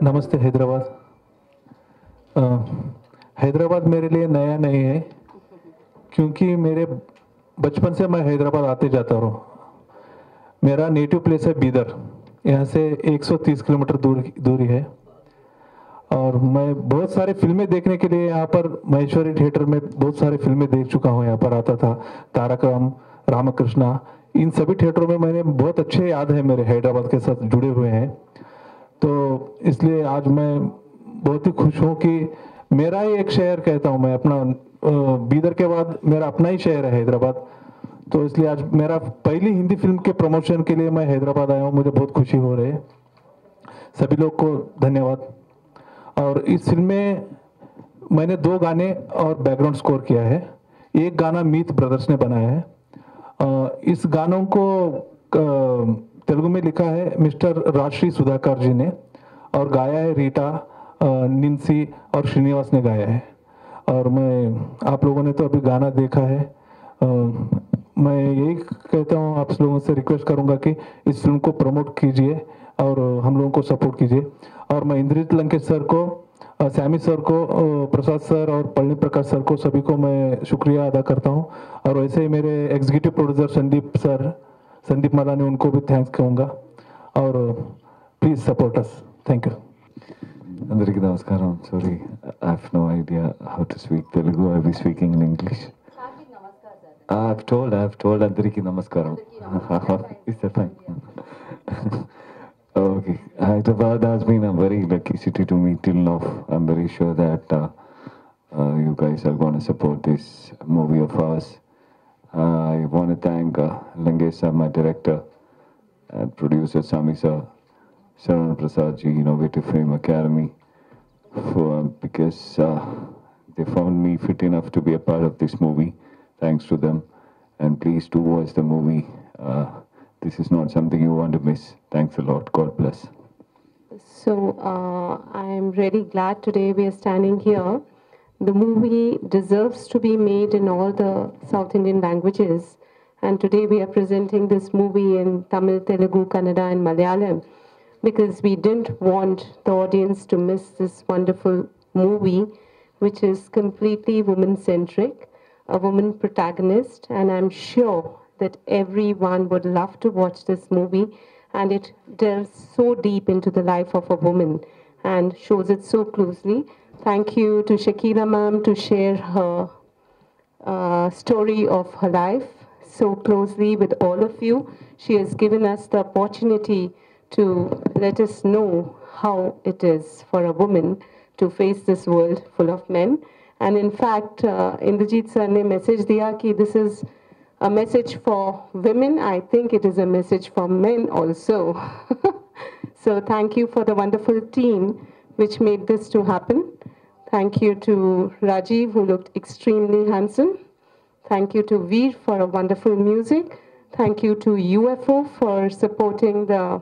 नमस्ते हैदराबाद। हैदराबाद मेरे लिए नया नहीं है, क्योंकि मेरे बचपन से मैं हैदराबाद आते जाता हूँ। मेरा नेटिव प्लेस है बीदर, यहाँ से 130 किलोमीटर दूरी है। और मैं बहुत सारे फिल्में देखने के लिए यहाँ पर महेश्वरी थिएटर में बहुत सारे फिल्में देख चुका हूँ। यहाँ पर आता था तारकम, रामकृष्णा, इन सभी थिएटरों में मैंने बहुत अच्छे याद है मेरे हैदराबाद के साथ जुड़े हुए हैं। तो इसलिए आज मैं बहुत ही खुश हूँ कि मेरा ही एक शहर कहता हूँ मैं अपना, बीदर के बाद मेरा अपना ही शहर है हैदराबाद। तो इसलिए आज मेरा पहली हिंदी फिल्म के प्रमोशन के लिए मैं हैदराबाद आया हूँ। मुझे बहुत खुशी हो रही है। सभी लोग को धन्यवाद। और इस फिल्म में मैंने 2 गाने और बैकग्राउंड स्कोर किया है। एक गाना मीत ब्रदर्स ने बनाया है। इस गानों को तेलुगु में लिखा है मिस्टर राजश्री सुधाकर जी ने, और गाया है रीटा, निंसी और श्रीनिवास ने गाया है। और मैं, आप लोगों ने तो अभी गाना देखा है। मैं यही कहता हूँ, आप लोगों से रिक्वेस्ट करूँगा कि इस फिल्म को प्रमोट कीजिए और हम लोगों को सपोर्ट कीजिए। और मैं इंद्रजीत लंकेश सर को, सैमी सर को, प्रसाद सर और पल्लवी प्रकाश सर को, सभी को मैं शुक्रिया अदा करता हूँ। और वैसे ही मेरे एग्जीक्यूटिव प्रोड्यूसर संदीप मलानी, उनको भी थैंक्स कहूँगा। और please support us. Thank you. Andariki namaskaram. Sorry, I have no idea how to speak Telugu. I'll be speaking in English. I've told Andariki namaskaram. Is that fine? Okay. Hyderabad has been a very lucky city to me till now. I'm very sure that you guys are going to support this movie of ours. I want to thank Langesh sir, my director, and producer Sami sir, Sharan Prasad ji, Innovative Film Academy, because they found me fit enough to be a part of this movie. Thanks to them. And please do watch the movie. This is not something you want to miss. Thanks a lot. God bless. So I am really glad today we are standing here. The movie deserves to be made in all the South Indian languages. And today we are presenting this movie in Tamil, Telugu, Kannada and Malayalam, because we didn't want the audience to miss this wonderful movie, which is completely woman-centric, a woman protagonist, and I'm sure that everyone would love to watch this movie, and it delves so deep into the life of a woman and shows it so closely. Thank you to Shakila ma'am to share her story of her life so closely with all of you. She has given us the opportunity to let us know how it is for a woman to face this world full of men. And in fact, Indrajit sir ne message diya ki this is a message for women. I think it is a message for men also. So thank you for the wonderful team which made this to happen. Thank you to Rajiv, who looked extremely handsome. Thank you to Veer for a wonderful music. Thank you to UFO for supporting the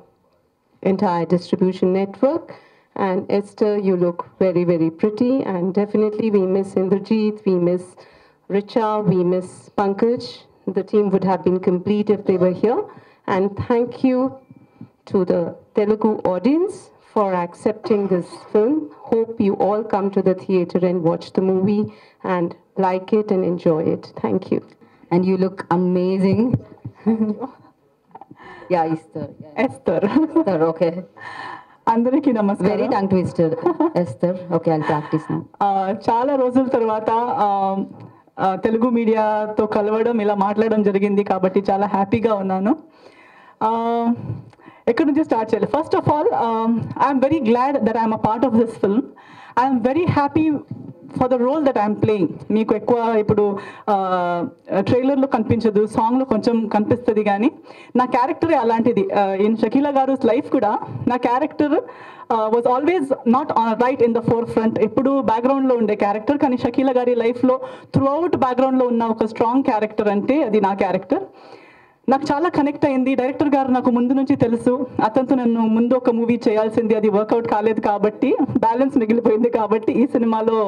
entire distribution network. And Esther, you look very, very pretty. And definitely we miss Indrajit, we miss Richa, we miss Pankaj. The team would have been complete if they were here. And thank you to the Telugu audience for accepting this film. Hope you all come to the theater and watch the movie and like it and enjoy it. Thank you. And you look amazing. Yeah, Esther. Esther. Esther, okay. అందరికీ Very నమస్కారం. tongue twister. Esther. Okay, I'll practice now. చాలా రోజుల తర్వాత తెలుగు మీడియాతో కలవడం, ఇలా మాట్లాడడం జరిగింది కాబట్టి చాలా హ్యాపీగా ఉన్నాను. ఎక్కడి నుంచి స్టార్ట్ చేయాలి? First of all, I'm very glad that I'm a part of this film. I'm very happy for the role that I'm playing. మీకు ఎక్కువ ఇప్పుడు ట్రైలర్లో కనిపించదు, సాంగ్లో కొంచెం కనిపిస్తుంది, కానీ నా క్యారెక్టరే అలాంటిది. ఇన్ షకీలా గారు లైఫ్ కూడా నా character was always not right in the four front. ఎప్పుడు బ్యాక్గ్రౌండ్లో ఉండే క్యారెక్టర్, కానీ షకీలా గారి లైఫ్లో త్రూ అవుట్ బ్యాక్గ్రౌండ్లో ఉన్న ఒక స్ట్రాంగ్ క్యారెక్టర్ అంటే అది నా క్యారెక్టర్. నాకు చాలా కనెక్ట్ అయింది. డైరెక్టర్ గారు నాకు ముందు నుంచి తెలుసు, అతనితో నన్ను ముందు ఒక మూవీ చేయాల్సింది, అది వర్కౌట్ కాలేదు కాబట్టి బ్యాలెన్స్ మిగిలిపోయింది. కాబట్టి ఈ సినిమాలో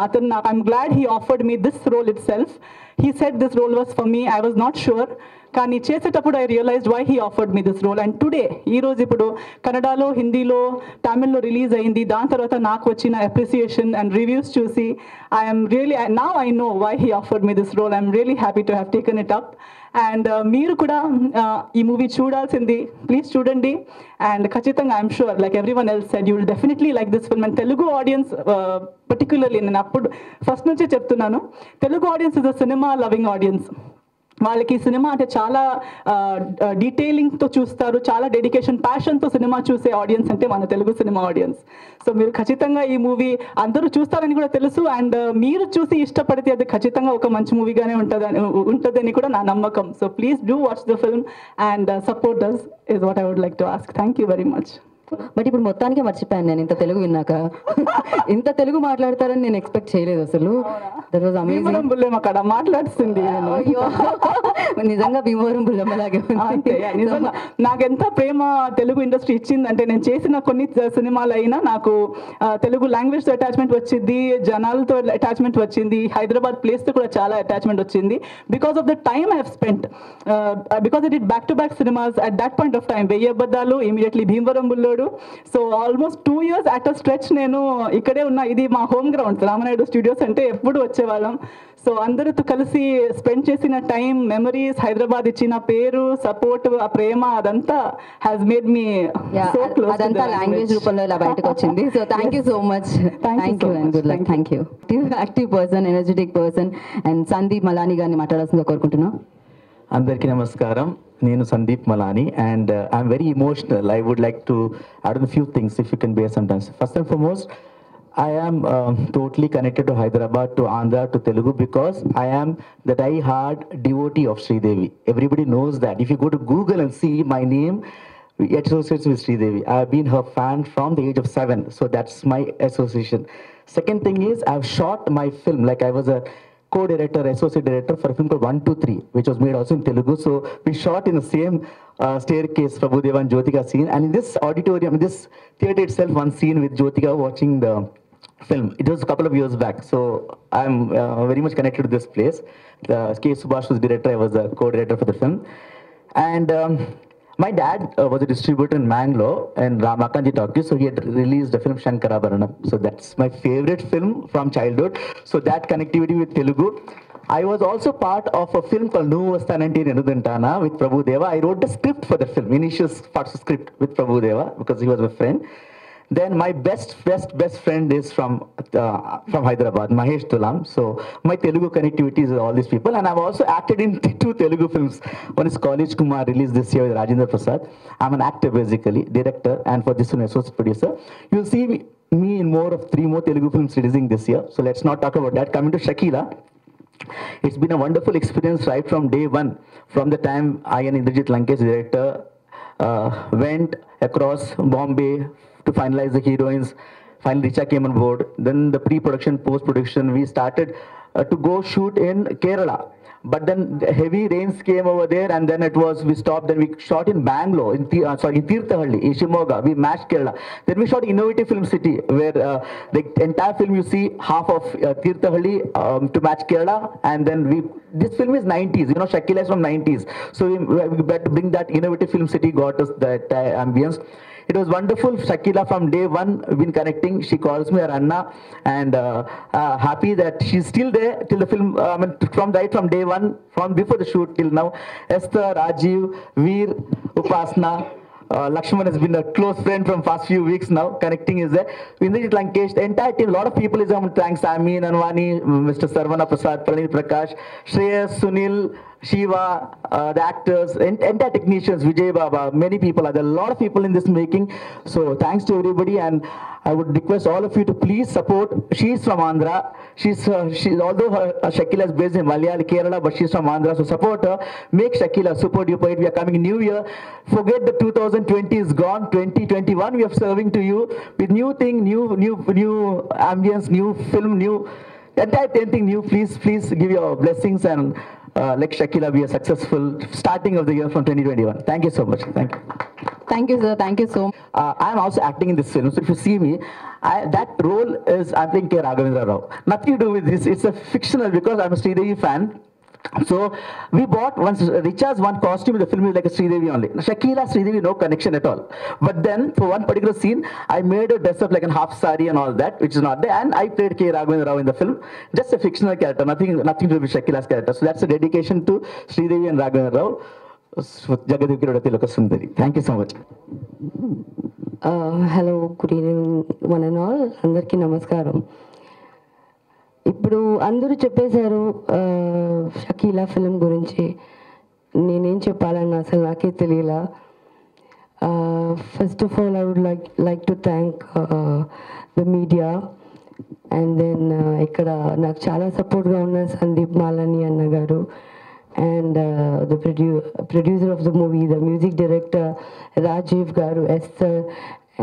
అతను నాకు, I'm glad he offered me this role itself. He said this role was for me. I was not sure, కానీ చేసేటప్పుడు I realized why he offered me this role. And today ఈ రోజు ఇప్పుడు కన్నడలో, హిందీలో, తమిళ్లో రిలీజ్ అయింది. దాని తర్వాత నాకు వచ్చిన అప్రిసియేషన్ అండ్ రివ్యూస్ చూసి I'm really now I know why he offered me this role. I'm really happy to have taken it up. And మీరు కూడా ఈ మూవీ చూడాల్సింది, ప్లీజ్ చూడండి. అండ్ ఖచ్చితంగా I'm sure like everyone else said you will definitely like this film. And Telugu audience particularly నేను అప్పుడు ఫస్ట్ నుంచే చెప్తున్నాను, Telugu audience is a cinema loving audience. వాళ్ళకి సినిమా అంటే చాలా డీటెయిలింగ్తో చూస్తారు, చాలా డెడికేషన్, ప్యాషన్తో సినిమా చూసే ఆడియన్స్ అంటే మన తెలుగు సినిమా ఆడియన్స్. సో మీరు ఖచ్చితంగా ఈ మూవీ అందరూ చూస్తారని కూడా తెలుసు. అండ్ మీరు చూసి ఇష్టపడితే అది ఖచ్చితంగా ఒక మంచి మూవీగానే ఉంటుందని కూడా నా నమ్మకం. So please do watch the film and support us is what I would like to ask. Thank you very much. But ఇప్పుడు మొత్తానికే మర్చిపోయాను నేను ఇంత తెలుగు విన్నాక. ఇంత తెలుగు మాట్లాడతారని నేను ఎక్స్పెక్ట్ చేయలేదు అసలు. That was amazing. బుల్లెమ్మ అక్కడ మాట్లాడుతుంది. నిజంగా భీమవరం బుల్లమ్మలాగే అంతే నిజంగా. నాకెంత ప్రేమ తెలుగు ఇండస్ట్రీ ఇచ్చిందంటే, నేను చేసిన కొన్ని సినిమాలు అయినా నాకు తెలుగు లాంగ్వేజ్తో అటాచ్మెంట్ వచ్చింది, జనాలతో అటాచ్మెంట్ వచ్చింది, హైదరాబాద్ ప్లేస్తో కూడా చాలా అటాచ్మెంట్ వచ్చింది. Because of the time I have spent, because it back to back cinemas at that point of time. వెయ్యి అబద్ధాలు, immediately Bhimavaram Bullodu. So almost 2 years at a stretch నేను ఇక్కడే ఉన్నా. ఇది మా హోమ్ గ్రౌండ్, రామనాయుడు స్టూడియోస్ అంటే ఎప్పుడు వచ్చేవాళ్ళం. సో అందరితో కలిసి స్పెండ్ చేసిన టైం, మెమరీస్, హైదరాబాద్ ఇచ్చిన పేరు, సపోర్ట్, ఆ ప్రేమ, అదంతా has made me so close. అదంతా లాంగ్వేజ్ రూపంలో ఇలా బయటకు వచ్చింది. So thank you so much. Thank you and good luck. Thank you. Active person, energetic person and Sandeep Malani గారిని మాట్లాడాల్సిందిగా కోరుకుంటున్నాం. అందరికీ నమస్కారం. నేను Sandeep Malani and I'm very emotional. I would like to add on few things if you can bear some times. First and foremost, I am totally connected to Hyderabad, to Andhra, to Telugu because I am the die-hard devotee of Sridevi. Everybody knows that. If you go to Google and see my name, it associates with Sridevi. I have been her fan from the age of 7, so that's my association. Second thing is, I have shot my film, like I was a co-director, associate director for a film called 1, 2, 3, which was made also in Telugu. So we shot in the same staircase, Prabhudeva and Jyotika scene. And in this auditorium, in this theatre itself, one scene with Jyotika watching the film. It was a couple of years back. So I'm very much connected to this place. K. Subhash was director, I was the co-director for the film. And my dad was a distributor in Mangalore and Ramakanji Talkies, so he had released the film Shankarabharanam. So that's my favorite film from childhood. So that connectivity with Telugu. I was also part of a film called Nu Vastanante Nenudantana with Prabhudeva. I wrote the script for the film, initial parts of script with Prabhudeva because he was my friend. Then my best friend is from Hyderabad, Mahesh Tulam. So my Telugu connectivity is with all these people, and I've also acted in 2 Telugu films. One is College Kumar, released this year with Rajendra Prasad. I'm an actor basically, director, and for this one associate producer. You'll see me in more of 3 more Telugu films releasing this year. So let's not talk about that. Coming to Shakila, it's been a wonderful experience right from day one, from the time I and Indrajit Lankesh, director, went across Bombay to finalize the heroines. Finally, Richa came on board. Then the pre-production, post-production, we started to go shoot in Kerala. But then the heavy rains came over there, and then we stopped. Then we shot in Bangalore, in Tirthahalli, in Shimoga. We matched Kerala. Then we shot Innovative Film City, where the entire film you see half of Tirthahalli to match Kerala, and then this film is 90s. You know, Shakila is from 90s, so we had to bring that Innovative Film City, got us that ambience. It was wonderful. Shakila from day one, we've been connecting. She calls me her Anna, and happy that she's still there till the film. From day one, from before the shoot till now. Esther, Rajiv, Veer, Upasna, Lakshman has been a close friend from past few weeks now. Connecting is there. Indrajit Lankesh, the entire team, a lot of people is thanks. Amin, Anwani, Mr. Sarvana Prasad, Pranit Prakash, Shreyas, Sunil, Shiva, the actors, entire technicians, Vijay Baba, many people. There are a lot of people in this making. So thanks to everybody, and I would request all of you to please support. She's from Andhra. She's although Shakila is based in Malayali, Kerala, but she's from Andhra. So support her. Make Shakila super duper hit. We are coming New Year. Forget the 2020 is gone. 2021 we are serving to you with new thing, new ambience, new film, new entire thing new. Please give your blessings and let Shakila be a successful starting of the year from 2021. Thank you so much. Thank you. Thank you, sir. Thank you so much. I am also acting in this film. So if you see me, that role is I'm playing K. Raghavendra Rao. Nothing to do with this. It's a fictional because I'm a Sridevi fan. So we bought once Richard's one costume in the film is like a Sridevi only. Shakila, Sridevi, no connection at all. But then for one particular scene, I made her dress up like a half sari and all that, which is not there. And I played K. Raghavendra Rao in the film, just a fictional character, nothing to do with Shakila's character. So that's a dedication to Sridevi and Raghavendra Rao. Jagadevi Kirudati Loka Sundari. Thank you so much. Hello good evening one and all, అందరికీ నమస్కారం. ఇప్పుడు అందరూ చెప్పేశారు Shakeela film గురించి. నేనేం చెప్పాలని అసలు నాకే తెలియలా. First of all I would like to thank the media and then ఇక్కడ నాకు చాలా సపోర్ట్గా ఉన్న సందీప్ మాలాని అన్న గారు and the producer of the movie, the music director Rajiv garu, Esther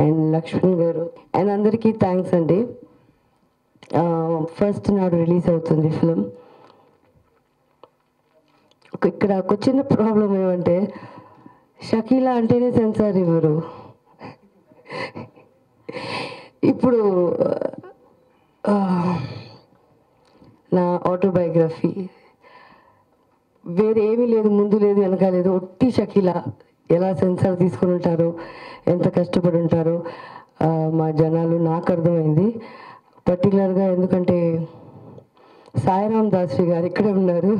and Lakshman garu, and andariki thanks andi. First now release avutundi film. ఇక్కడ ఒక చిన్న ప్రాబ్లం ఏమంటే షకీలా అంటేనే సెన్సార్ ఇవ్వరు. ఇప్పుడు నా ఆటోబయోగ్రఫీ వేరే ఏమీ లేదు, ముందు లేదు వెనక లేదు, ఒట్టి షకీలా. ఎలా సెన్సార్ తీసుకుని ఉంటారో, ఎంత కష్టపడి ఉంటారో మా జనాలు నాకు అర్థమైంది. పర్టికులర్గా ఎందుకంటే సాయిరామ్ దాస్వి గారు ఇక్కడే ఉన్నారు.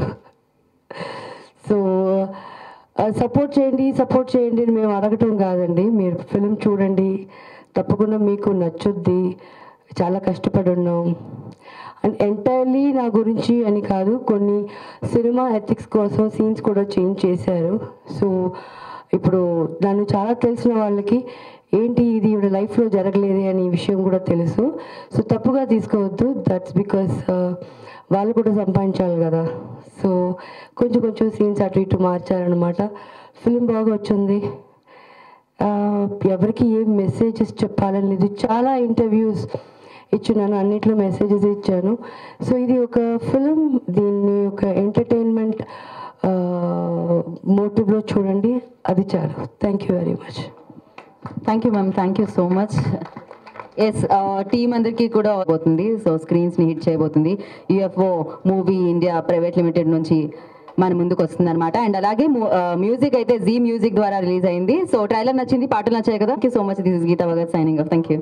సో సపోర్ట్ చేయండి అని మేము అడగటం కాదండి. మీరు ఫిలిం చూడండి, తప్పకుండా మీకు నచ్చుద్ది. చాలా కష్టపడి ఉన్నాం. అండ్ ఎంటైర్లీ నా గురించి అని కాదు, కొన్ని సినిమా ఎథిక్స్ కోసం సీన్స్ కూడా చేంజ్ చేశారు. సో ఇప్పుడు నన్ను చాలా తెలిసిన వాళ్ళకి ఏంటి ఇది ఇవిడ లైఫ్లో జరగలేదే అనే విషయం కూడా తెలుసు. సో తప్పుగా తీసుకోవద్దు, దట్స్ బికాస్ వాళ్ళు కూడా సంపాదించాలి కదా. సో కొంచెం సీన్స్ అటు ఇటు మార్చారనమాట. ఫిలిం బాగా వచ్చింది. ఎవరికి ఏం మెసేజెస్ చెప్పాలని లేదు, చాలా ఇంటర్వ్యూస్ ఇచ్చున్నాను, అన్నిట్లో మెసేజెస్ ఇచ్చాను. సో ఇది ఒక ఫిలిం, దీన్ని ఒక ఎంటర్టైన్మెంట్ మోటివ్లో చూడండి, అది చాలు. Thank you very much. Thank you ma'am, thank you so much. Yes, team అందరికీ కూడా పోతుంది. సో స్క్రీన్స్ని హిట్ చేయబోతుంది. UFO movie India private limited నుంచి మన ముందుకు వస్తుంది అనమాట. అండ్ అలాగే మ్యూజిక్ అయితే జీ మ్యూజిక్ ద్వారా రిలీజ్ అయింది. సో ట్రైలర్ నచ్చింది, పాటలు నచ్చాయి కదా. Thank you so much. This is Geeta Bhagat signing off. Thank you.